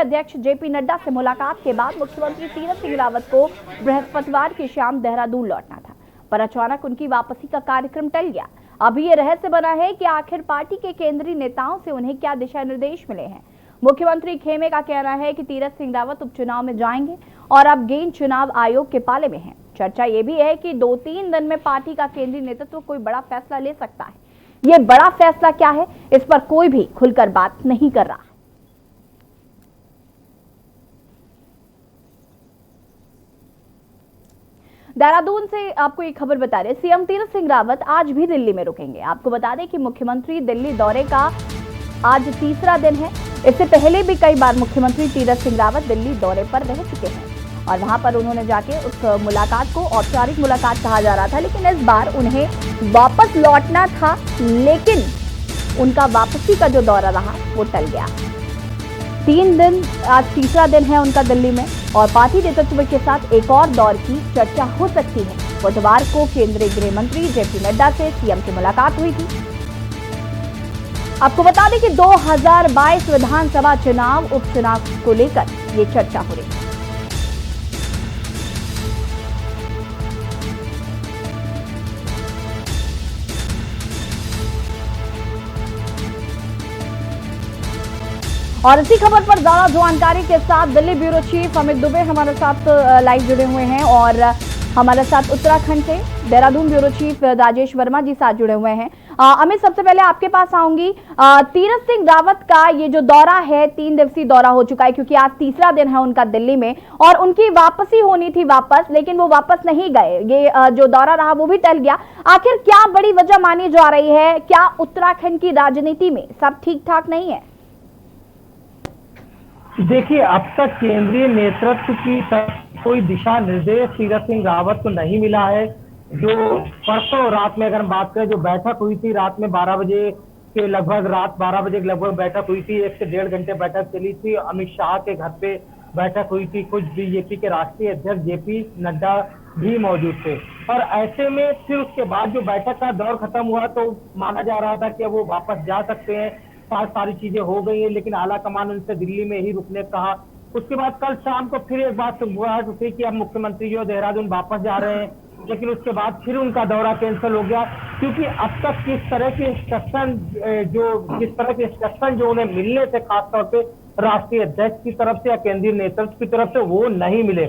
अध्यक्ष जेपी नड्डा से मुलाकात के बाद मुख्यमंत्री तीरथ सिंह रावत को बृहस्पतिवार की शाम देहरादून लौटना था, पर अचानक उनकी वापसी का कार्यक्रम टल गया। अभी ये रहस्य बना है कि आखिर पार्टी के केंद्रीय नेताओं से उन्हें क्या दिशा निर्देश मिले हैं। मुख्यमंत्री खेमे का कहना है कि तीरथ सिंह रावत उपचुनाव में जाएंगे और अब गेंद चुनाव आयोग के पाले में है। चर्चा ये भी है कि 2-3 दिन में पार्टी का केंद्रीय नेतृत्व कोई बड़ा फैसला ले सकता है। ये बड़ा फैसला क्या है, इस पर कोई भी खुलकर बात नहीं कर रहा। देहरादून से आपको एक खबर बता रहे, सीएम तीरथ सिंह रावत आज भी दिल्ली में रुकेंगे। आपको बता दें कि मुख्यमंत्री दिल्ली दौरे का आज तीसरा दिन है। इससे पहले भी कई बार मुख्यमंत्री तीरथ सिंह रावत दिल्ली दौरे पर रह चुके हैं और वहां पर उन्होंने जाके उस मुलाकात को औपचारिक मुलाकात कहा जा रहा था, लेकिन इस बार उन्हें वापस लौटना था, लेकिन उनका वापसी का जो दौरा रहा वो टल गया। 3 दिन, आज तीसरा दिन है उनका दिल्ली में और पार्टी नेतृत्व के साथ एक और दौर की चर्चा हो सकती है। बुधवार को केंद्रीय गृह मंत्री जेपी नड्डा से सीएम की मुलाकात हुई थी। आपको बता दें कि 2022 विधानसभा चुनाव उपचुनाव को लेकर ये चर्चा हो रही है। और इसी खबर पर ज्यादा जानकारी के साथ दिल्ली ब्यूरो चीफ अमित दुबे हमारे साथ लाइव जुड़े हुए हैं और हमारे साथ उत्तराखंड से देहरादून ब्यूरो चीफ राजेश वर्मा जी साथ जुड़े हुए हैं। अमित, सबसे पहले आपके पास आऊंगी। तीरथ सिंह रावत का ये जो दौरा है 3 दिवसीय दौरा हो चुका है, क्योंकि आज तीसरा दिन है उनका दिल्ली में और उनकी वापसी होनी थी वापस, लेकिन वो वापस नहीं गए। ये जो दौरा रहा वो भी टल गया। आखिर क्या बड़ी वजह मानी जा रही है? क्या उत्तराखंड की राजनीति में सब ठीक ठाक नहीं है? देखिए, अब तक केंद्रीय नेतृत्व की कोई दिशा निर्देश तीरथ सिंह रावत को नहीं मिला है। जो परसों रात में अगर हम बात करें, जो बैठक हुई थी रात में 12 बजे के लगभग, रात 12 बजे के लगभग बैठक हुई थी। 1 से 1.5 घंटे बैठक चली थी। अमित शाह के घर पे बैठक हुई थी। कुछ बीजेपी के राष्ट्रीय अध्यक्ष जेपी नड्डा भी मौजूद थे और ऐसे में फिर उसके बाद जो बैठक का दौर खत्म हुआ तो माना जा रहा था कि वो वापस जा सकते हैं, सारी चीजें हो गई हैं, लेकिन आला कमान उनसे दिल्ली में ही रुकने कहा। उसके बाद कल शाम को फिर एक बात गुहार उठी कि अब मुख्यमंत्री जो देहरादून वापस जा रहे हैं, लेकिन उसके बाद फिर उनका दौरा कैंसिल हो गया, क्योंकि अब तक किस तरह के इंस्ट्रक्शन जो उन्हें मिलने थे, खासतौर पे राष्ट्रीय अध्यक्ष की तरफ से या केंद्रीय नेतृत्व की तरफ से, वो नहीं मिले,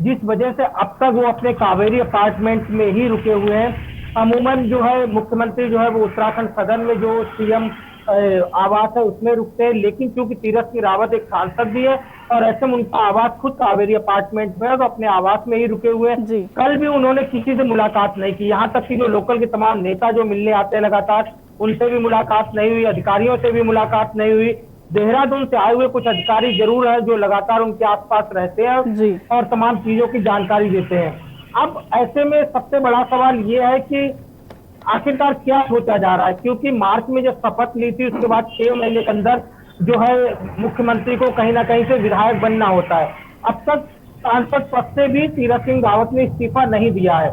जिस वजह से अब तक वो अपने कावेरी अपार्टमेंट में ही रुके हुए हैं। अमूमन जो है मुख्यमंत्री जो है वो उत्तराखंड सदन में जो सीएम आवास है उसमें रुकते हैं, लेकिन क्योंकि तीरथ सिंह रावत एक सांसद भी है और ऐसे में उनका आवास खुद कावेरी अपार्टमेंट में है, तो अपने आवास में ही रुके हुए हैं। कल भी उन्होंने किसी से मुलाकात नहीं की, यहाँ तक कि जो लोकल के तमाम नेता जो मिलने आते हैं लगातार, उनसे भी मुलाकात नहीं हुई, अधिकारियों से भी मुलाकात नहीं हुई। देहरादून से आए हुए कुछ अधिकारी जरूर है जो लगातार उनके आसपास रहते हैं और तमाम चीजों की जानकारी देते हैं। अब ऐसे में सबसे बड़ा सवाल ये है कि आखिरकार क्या सोचा जा रहा है, क्योंकि मार्च में जब शपथ ली थी उसके बाद 6 महीने के अंदर जो है मुख्यमंत्री को कहीं ना कहीं से विधायक बनना होता है। अब तक सांसद पद से भी तीरथ सिंह रावत ने इस्तीफा नहीं दिया है,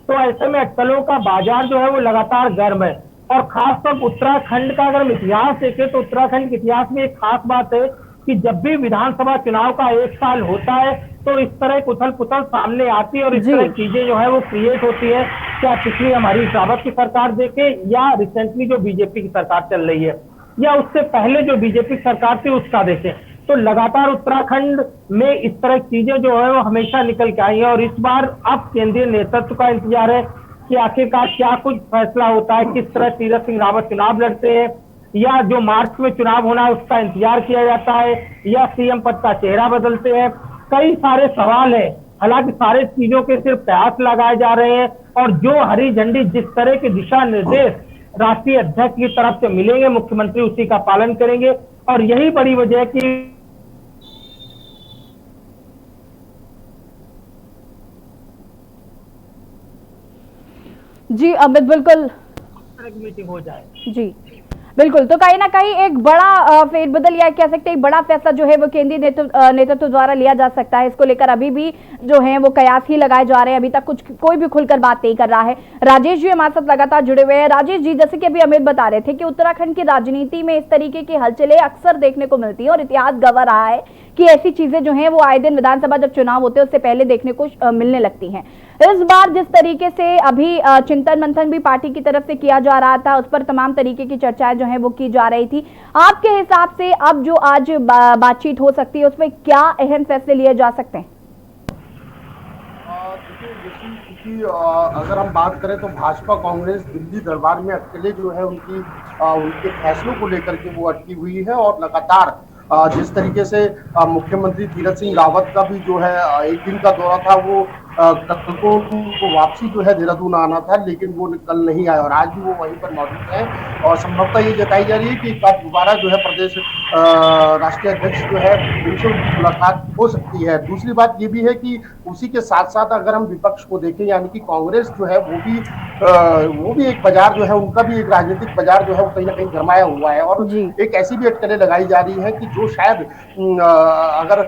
तो ऐसे में अटकलों का बाजार जो है वो लगातार गर्म है। और खासतौर उत्तराखंड का अगर हम इतिहास देखें तो उत्तराखंड के इतिहास में एक खास बात है कि जब भी विधानसभा चुनाव का 1 साल होता है तो इस तरह उथल पुथल सामने आती है और इस तरह चीजें जो है वो क्रिएट होती है। क्या पिछली हमारी रावत की सरकार देखे या रिसेंटली जो बीजेपी की सरकार चल रही है या उससे पहले जो बीजेपी सरकार थी उसका देखें, तो लगातार उत्तराखंड में इस तरह चीजें जो है वो हमेशा निकल के आई है। और इस बार अब केंद्रीय नेतृत्व का इंतजार है कि आखिरकार क्या कुछ फैसला होता है, किस तरह तीरथ सिंह रावत चुनाव लड़ते हैं, या जो मार्च में चुनाव होना है उसका इंतजार किया जाता है, या सीएम पद का चेहरा बदलते हैं। कई सारे सवाल है, हालांकि सारे चीजों के सिर्फ प्रयास लगाए जा रहे हैं और जो हरी झंडी जिस तरह के दिशा निर्देश राष्ट्रीय अध्यक्ष की तरफ से मिलेंगे मुख्यमंत्री उसी का पालन करेंगे। और यही बड़ी वजह है कि जी अमित, बिल्कुल मीटिंग हो जाए। जी बिल्कुल, तो कहीं ना कहीं एक बड़ा फेरबदल या कह सकते हैं एक बड़ा फैसला जो है वो केंद्रीय नेतृत्व द्वारा लिया जा सकता है। इसको लेकर अभी भी जो है वो कयास ही लगाए जा रहे हैं, अभी तक कोई भी खुलकर बात नहीं कर रहा है। राजेश जी हमारे साथ लगातार जुड़े हुए हैं। राजेश जी, जैसे कि अभी अमित बता रहे थे कि उत्तराखंड की राजनीति में इस तरीके की हलचलें अक्सर देखने को मिलती है और इतिहास गवाह रहा है कि ऐसी चीजें जो हैं वो आए दिन विधानसभा जब चुनाव होते हैं उससे पहले देखने को मिलने लगती हैं। इस बार जिस तरीके से अभी चिंतन मंथन भी पार्टी की तरफ से किया जा रहा था, उस पर तमाम तरीके की चर्चाएं जो हैं वो की जा रही थी। आपके हिसाब से अब जो आज बातचीत हो सकती है उसमें क्या अहम फैसले लिए जा सकते हैं? क्योंकि अगर हम बात करें तो भाजपा कांग्रेस दिल्ली दरबार में अकेले जो है उनके फैसलों को लेकर के वो अटकी हुई है और लगातार जिस तरीके से मुख्यमंत्री तीरथ सिंह रावत का भी जो है एक दिन का दौरा था, वो कल को वापसी जो है देहरादून आना था, लेकिन वो कल नहीं आया और आज भी वो वहीं पर मौजूद है और संभवतः ये जताई जा रही है कि कल दोबारा जो है प्रदेश राष्ट्रीय अध्यक्ष जो है उनसे उनकी मुलाकात हो सकती है। दूसरी बात ये भी है कि उसी के साथ साथ अगर हम विपक्ष को देखें, यानी कि कांग्रेस जो है वो भी एक बाजार जो है, उनका भी एक राजनीतिक बाजार जो है वो कहीं ना कहीं गरमाया हुआ है और एक ऐसी भी अटकलें लगाई जा रही है कि जो शायद अगर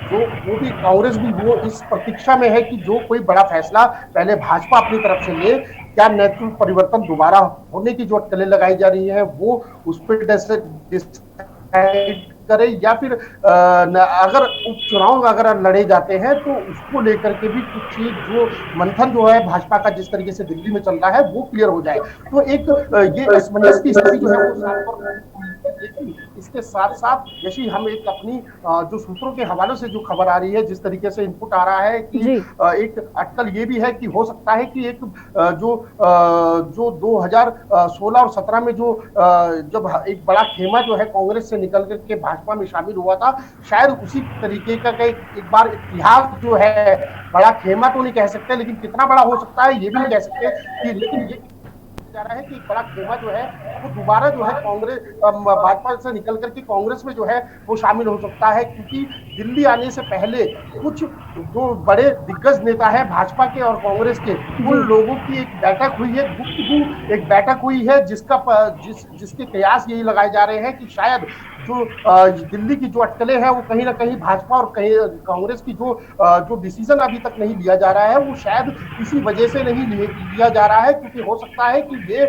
वो भी कांग्रेस भी वो इस प्रतीक्षा में है कि जो कोई बड़ा फैसला पहले भाजपा अपनी तरफ से ले, क्या नेतृत्व परिवर्तन दोबारा होने की जो अटकलें लगाई जा रही है वो उस पर डिसाइड करे या फिर अगर उपचुनाव अगर लड़े जाते हैं तो उसको लेकर के भी कुछ चीज जो मंथन जो है भाजपा का जिस तरीके से दिल्ली में चल रहा है वो क्लियर हो जाए। तो एक ये असमंजस की स्थिति जो है वो साफ तौर, लेकिन इसके साथ साथ जैसे हम एक अपनी जो सूत्रों के हवाले से जो खबर आ रही है, जिस तरीके से इनपुट आ रहा है कि एक अटकल ये भी है कि हो सकता है कि एक जो 2016 और 17 में जो जब एक बड़ा खेमा जो है कांग्रेस से निकल करके भाजपा में शामिल हुआ था, शायद उसी तरीके का एक बार इतिहास जो है, बड़ा खेमा तो नहीं कह सकते लेकिन कितना बड़ा हो सकता है ये भी नहीं कह सकते कि, लेकिन ये जा रहा है कि एक बड़ा खेमा जो है वो दोबारा जो है कांग्रेस भाजपा से निकल करके कांग्रेस में जो है वो शामिल हो सकता है, क्योंकि दिल्ली आने से पहले कुछ जो बड़े दिग्गज नेता है भाजपा के और कांग्रेस के, उन लोगों की एक बैठक हुई है, गुप्तगू एक बैठक हुई है जिसके कयास यही लगाए जा रहे हैं कि शायद जो दिल्ली की जो अटकलें हैं वो कहीं ना कहीं भाजपा और कहीं कांग्रेस की जो डिसीजन अभी तक नहीं लिया जा रहा है वो शायद इसी वजह से नहीं लिया जा रहा है, क्योंकि हो सकता है कि ये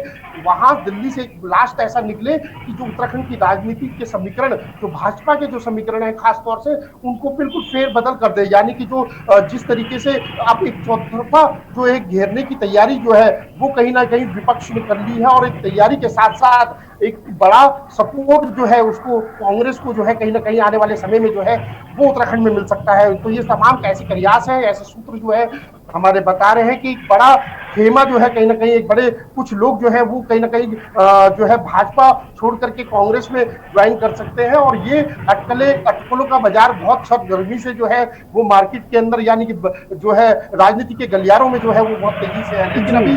वहां दिल्ली से लास्ट ऐसा निकले कि जो उत्तराखंड की राजनीति के समीकरण, जो भाजपा के जो समीकरण है खास तौर से, उनको बिल्कुल फेरबदल कर दे। यानी कि जो जिस तरीके से आप एक चौतरफा जो एक घेरने की तैयारी जो है वो कहीं ना कहीं विपक्ष ने कर ली है और एक तैयारी के साथ साथ एक बड़ा सपोर्ट जो है उसको कांग्रेस को जो है कहीं ना कहीं आने वाले समय में जो है वो उत्तराखंड में मिल सकता है। तो ये तमाम ऐसे प्रयास है, ऐसे सूत्र जो है हमारे बता रहे हैं कि बड़ा खेमा जो है कहीं ना कहीं एक बड़े कुछ लोग जो है वो कहीं ना कहीं जो है भाजपा छोड़ करके कांग्रेस में ज्वाइन कर सकते हैं और ये अटकलों का बाजार बहुत सब गर्मी से जो है वो मार्केट के अंदर, यानी कि जो है राजनीति के गलियारों में जो है वो बहुत तेजी से है। लेकिन अभी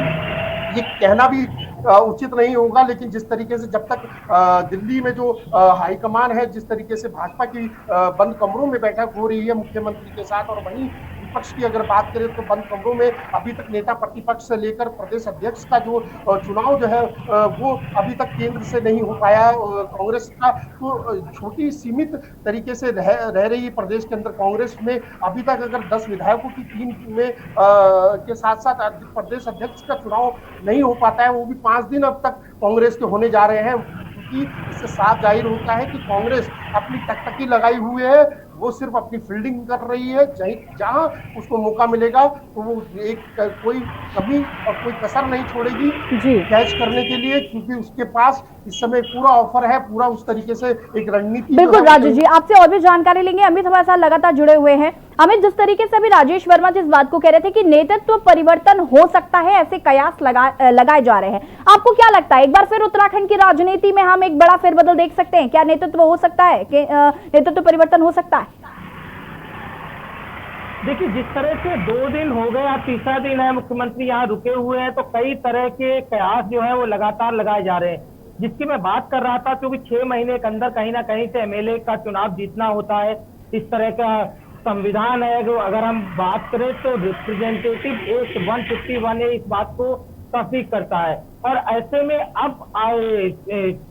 ये कहना भी उचित नहीं होगा, लेकिन जिस तरीके से जब तक दिल्ली में जो हाईकमान है, जिस तरीके से भाजपा की बंद कमरों में बैठक हो रही है मुख्यमंत्री के साथ, और वहीं विपक्ष की अगर बात करें तो बंद कमरों में अभी तक नेता प्रतिपक्ष से लेकर प्रदेश अध्यक्ष का जो चुनाव जो है वो अभी तक केंद्र से नहीं हो पाया कांग्रेस का, तो छोटी सीमित तरीके से रह रही प्रदेश के अंदर कांग्रेस में अभी तक अगर 10 विधायकों की टीम में के साथ साथ प्रदेश अध्यक्ष का चुनाव नहीं हो पाता है, वो भी 5 दिन अब तक कांग्रेस के होने जा रहे हैं, क्योंकि इससे साफ जाहिर होता है कि कांग्रेस अपनी टकटकी लगाई हुई है, वो सिर्फ अपनी फील्डिंग कर रही है, जहां उसको मौका मिलेगा तो वो कोई कमी और कोई कसर नहीं छोड़ेगी कैच करने के लिए, क्योंकि उसके पास इस समय पूरा ऑफर है, पूरा उस तरीके से एक रणनीति। बिल्कुल राजेश जी, आपसे और भी जानकारी लेंगे। अमित हमारे साथ लगातार जुड़े हुए हैं। अमित, जिस तरीके से अभी राजेश वर्मा जिस बात को कह रहे थे कि नेतृत्व परिवर्तन हो सकता है, ऐसे कयास लगाए जा रहे हैं, आपको क्या लगता है एक बार फिर उत्तराखंड की राजनीति में हम एक बड़ा फेरबदल देख सकते हैं? क्या नेतृत्व हो सकता है, नेतृत्व परिवर्तन हो सकता है? देखिए, जिस तरह से 2 दिन हो गए, अब तीसरा दिन है मुख्यमंत्री यहाँ रुके हुए हैं, तो कई तरह के कयास जो है वो लगातार लगाए जा रहे हैं, जिसकी मैं बात कर रहा था, क्योंकि 6 महीने के अंदर कहीं ना कहीं से एमएलए का चुनाव जीतना होता है। इस तरह का संविधान है, जो अगर हम बात करें तो रिप्रेजेंटेटिव एक्ट 151 इस बात को तस्दीक करता है, और ऐसे में अब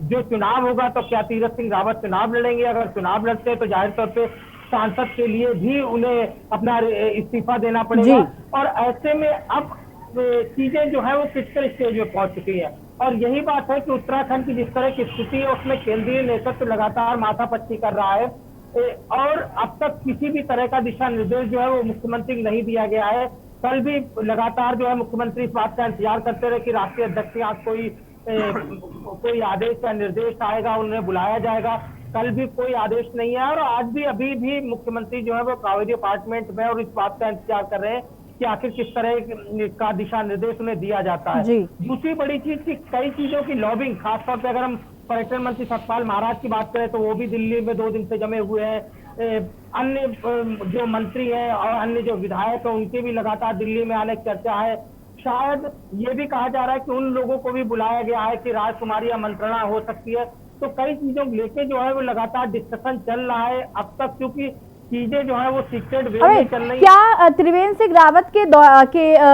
जो चुनाव होगा तो क्या तीरथ सिंह रावत चुनाव लड़ेंगे? अगर चुनाव लड़ते हैं तो जाहिर तौर पे सांसद के लिए भी उन्हें अपना इस्तीफा देना पड़ेगा। और ऐसे में अब चीजें जो है वो क्रिटिकल स्टेज में पहुंच चुकी है। और यही बात है कि उत्तराखंड की जिस तरह की स्थिति है उसमें केंद्रीय नेतृत्व लगातार माथापच्ची कर रहा है और अब तक किसी भी तरह का दिशा निर्देश जो है वो मुख्यमंत्री को नहीं दिया गया है। कल भी लगातार जो है मुख्यमंत्री इस बात का इंतजार करते रहे कि राष्ट्रीय अध्यक्ष के यहाँ कोई आदेश या निर्देश आएगा, उन्हें बुलाया जाएगा। कल भी कोई आदेश नहीं है और आज भी अभी भी मुख्यमंत्री जो है वो कावेरी अपार्टमेंट में और इस बात का इंतजार कर रहे हैं कि आखिर किस तरह का दिशा निर्देश उन्हें दिया जाता है। दूसरी बड़ी चीज की कई चीजों की लॉबिंग, खासतौर पर अगर हम पर्यटन मंत्री सतपाल महाराज की बात करें तो वो भी दिल्ली में 2 दिन से जमे हुए हैं। अन्य जो मंत्री हैं और अन्य जो विधायक हैं उनके भी लगातार दिल्ली में आने की चर्चा है। शायद ये भी कहा जा रहा है कि उन लोगों को भी बुलाया गया है कि राजकुमारी आमंत्रणा हो सकती है। तो कई चीजों को लेके जो है वो लगातार डिस्कशन चल रहा है अब तक, क्योंकि चीजें जो है वो सीक्रेट वे में चल रही है। क्या त्रिवेंद्र सिंह रावत के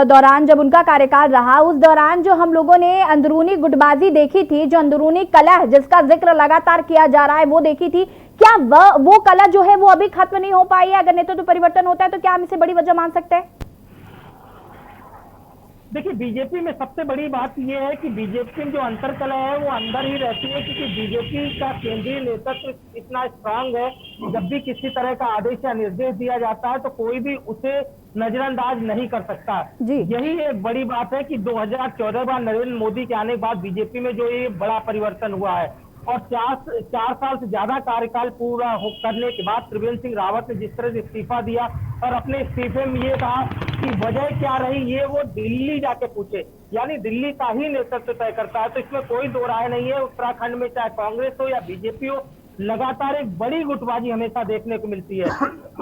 दौरान जब उनका कार्यकाल रहा उस दौरान जो हम लोगों ने अंदरूनी गुटबाजी देखी थी, जो अंदरूनी कलह जिसका जिक्र लगातार किया जा रहा है वो देखी थी, क्या वो कलह जो है वो अभी खत्म नहीं हो पाई है? अगर नेतृत्व परिवर्तन होता है तो क्या हम इसे बड़ी वजह मान सकते हैं? देखिए, बीजेपी में सबसे बड़ी बात यह है कि बीजेपी में जो अंतरकलह है वो अंदर ही रहती है, क्योंकि बीजेपी का केंद्रीय नेतृत्व इतना स्ट्रांग है, जब भी किसी तरह का आदेश या निर्देश दिया जाता है तो कोई भी उसे नजरअंदाज नहीं कर सकता। यही एक बड़ी बात है कि 2014 में नरेंद्र मोदी के आने के बाद बीजेपी में जो ये बड़ा परिवर्तन हुआ है और 4 साल से ज्यादा कार्यकाल पूरा करने के बाद त्रिवेंद्र सिंह रावत ने जिस तरह से इस्तीफा दिया और अपने इस्तीफे में ये कहा कि वजह क्या रही ये वो दिल्ली जाके पूछे, यानी दिल्ली का ही नेतृत्व तय करता है। तो इसमें कोई दो राय नहीं है। उत्तराखंड में चाहे कांग्रेस हो या बीजेपी हो, लगातार एक बड़ी गुटबाजी हमेशा देखने को मिलती है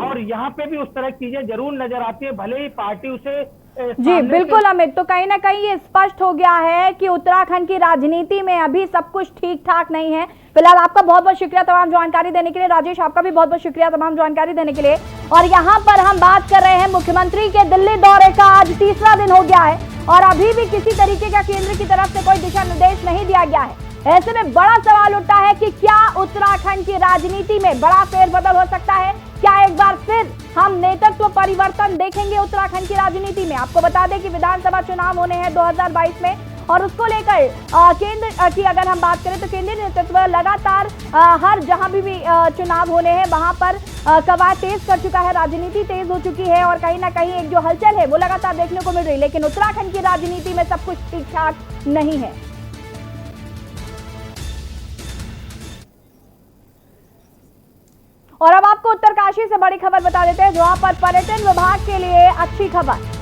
और यहाँ पे भी उस तरह की चीजें जरूर नजर आती है, भले ही पार्टी उसे जी बिल्कुल अमित। तो कहीं ना कहीं ये स्पष्ट हो गया है कि उत्तराखंड की राजनीति में अभी सब कुछ ठीक ठाक नहीं है। फिलहाल आपका बहुत बहुत शुक्रिया तमाम जानकारी देने के लिए। राजेश, आपका भी बहुत बहुत शुक्रिया तमाम जानकारी देने के लिए। और यहाँ पर हम बात कर रहे हैं मुख्यमंत्री के दिल्ली दौरे का, आज तीसरा दिन हो गया है और अभी भी किसी तरीके का केंद्र की तरफ से कोई दिशा निर्देश नहीं दिया गया है। ऐसे में बड़ा सवाल उठता है कि क्या उत्तराखंड की राजनीति में बड़ा फेरबदल हो सकता है? क्या एक बार फिर हम नेतृत्व परिवर्तन देखेंगे उत्तराखंड की राजनीति में? आपको बता दें कि विधानसभा चुनाव होने हैं 2022 में और उसको लेकर केंद्र की अगर हम बात करें तो केंद्रीय नेतृत्व लगातार हर जहां भी चुनाव होने हैं वहां पर कवायद तेज कर चुका है, राजनीति तेज हो चुकी है और कहीं ना कहीं एक जो हलचल है वो लगातार देखने को मिल रही है। लेकिन उत्तराखंड की राजनीति में सब कुछ ठीक ठाक नहीं है। और अब आपको उत्तरकाशी से बड़ी खबर बता देते हैं, जहां पर पर्यटन विभाग के लिए अच्छी खबर।